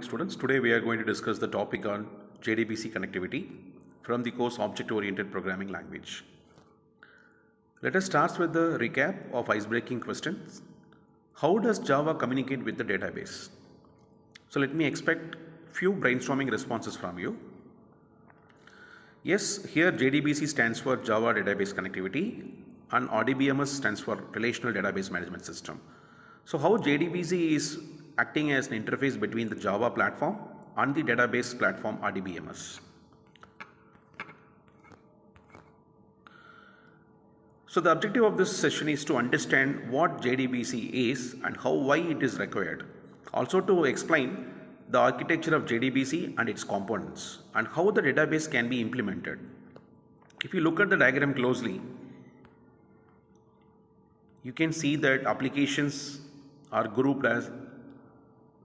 Students, today we are going to discuss the topic on JDBC connectivity from the course Object-Oriented Programming Language. Let us start with the recap of icebreaking questions. How does Java communicate with the database? So let me expect few brainstorming responses from you. Yes, here JDBC stands for Java Database Connectivity and RDBMS stands for Relational Database Management System. So how JDBC is acting as an interface between the Java platform and the database platform RDBMS. So the objective of this session is to understand what JDBC is and why it is required. Also to explain the architecture of JDBC and its components and how the database can be implemented. If you look at the diagram closely, you can see that applications are grouped as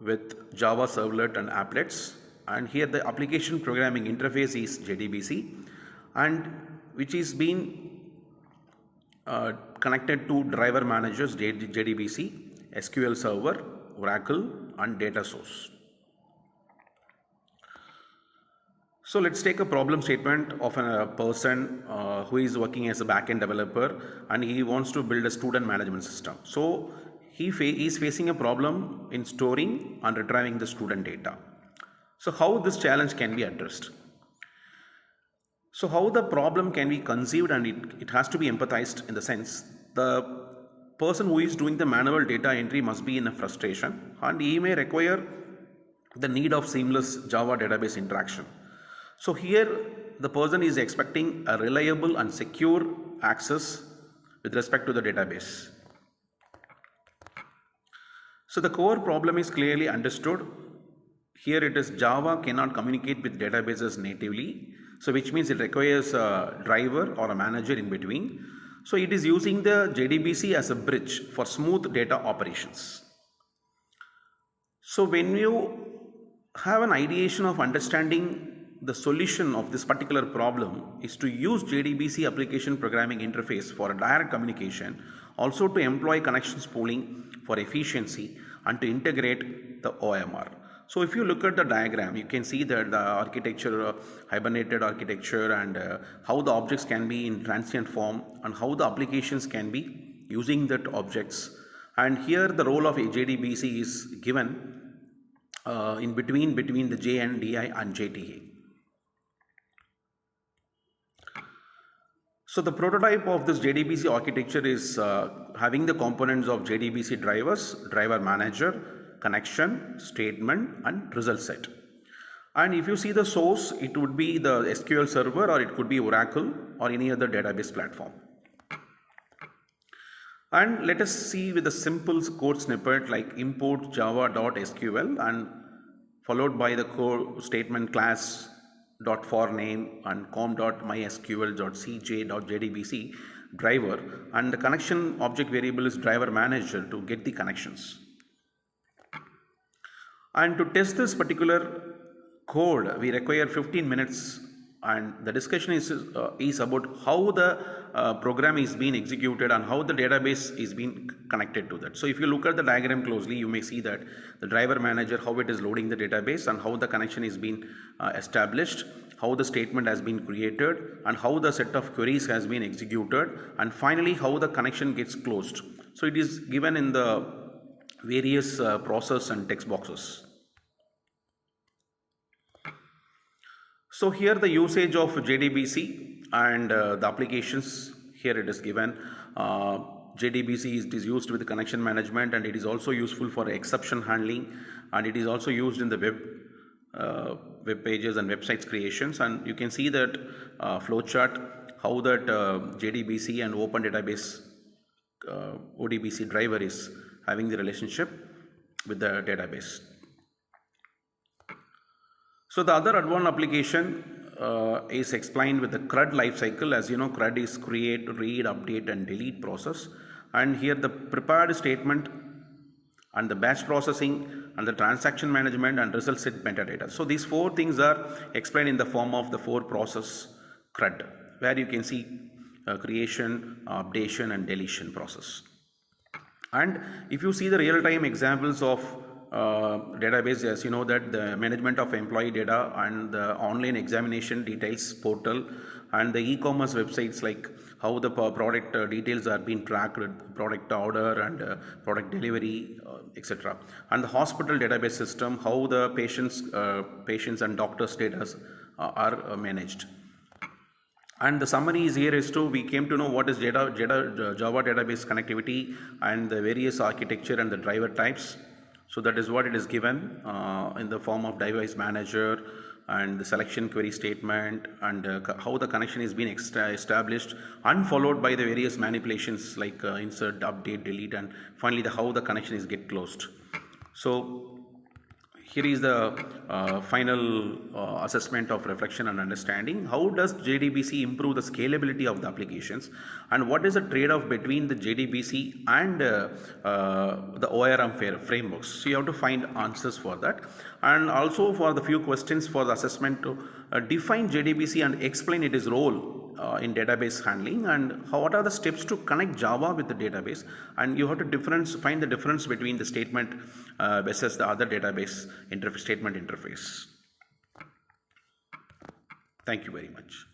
with Java servlet and applets, and here the application programming interface is JDBC, and which is being connected to driver managers JDBC, SQL Server, Oracle and data source. So let's take a problem statement of a person who is working as a backend developer and he wants to build a student management system. So he is facing a problem in storing and retrieving the student data. So how this challenge can be addressed? So how the problem can be conceived, and it has to be empathized in the sense the person who is doing the manual data entry must be in a frustration and he may require the need of seamless Java database interaction. So here the person is expecting a reliable and secure access with respect to the database. So the core problem is clearly understood. Here it is Java cannot communicate with databases natively. So which means it requires a driver or a manager in between. So it is using the JDBC as a bridge for smooth data operations. So when you have an ideation of understanding the solution of this particular problem is to use JDBC application programming interface for a direct communication, also to employ connections pooling for efficiency and to integrate the OMR. So if you look at the diagram, you can see that the architecture, hibernated architecture, and how the objects can be in transient form and how the applications can be using that objects. And here the role of a JDBC is given in between the JNDI and JTA. So the prototype of this JDBC architecture is having the components of JDBC drivers, driver manager, connection, statement and result set. And if you see the source, it would be the SQL server or it could be Oracle or any other database platform. And let us see with a simple code snippet like import java.sql and followed by the code statement class .for name and com.mysql.cj.jdbc driver, and the connection object variable is driver manager to get the connections. And to test this particular code we require 15 minutes, and the discussion is about how the program is being executed and how the database is being connected to that. So if you look at the diagram closely, you may see that the driver manager, how it is loading the database and how the connection is being established, how the statement has been created and how the set of queries has been executed, and finally how the connection gets closed. So it is given in the various process and text boxes. So here the usage of JDBC and the applications, here it is given. JDBC is used with connection management and it is also useful for exception handling, and it is also used in the web pages and websites creations. And you can see that flowchart, how that JDBC and Open Database ODBC driver is having the relationship with the database. So the other advanced application is explained with the CRUD lifecycle. As you know, CRUD is create, read, update and delete process. And here the prepared statement and the batch processing and the transaction management and result set metadata. So these four things are explained in the form of the four process CRUD, where you can see creation, updation and deletion process. And if you see the real-time examples of database, as you know, that the management of employee data and the online examination details portal and the e-commerce websites, like how the product details are being tracked, product order and product delivery, etc. And the hospital database system, how the patients and doctors' data are managed. And the summary is here is to, we came to know what is Java database connectivity and the various architecture and the driver types. So that is what it is given in the form of device manager and the selection query statement, and how the connection is being established and followed by the various manipulations like insert, update, delete, and finally how the connection is get closed. So here is the final assessment of reflection and understanding. How does JDBC improve the scalability of the applications, and what is the trade-off between the JDBC and the ORM frameworks? So you have to find answers for that, and also for the few questions for the assessment to define JDBC and explain its role in database handling, and what are the steps to connect Java with the database, and you have to find the difference between the statement versus the other database statement interface. Thank you very much.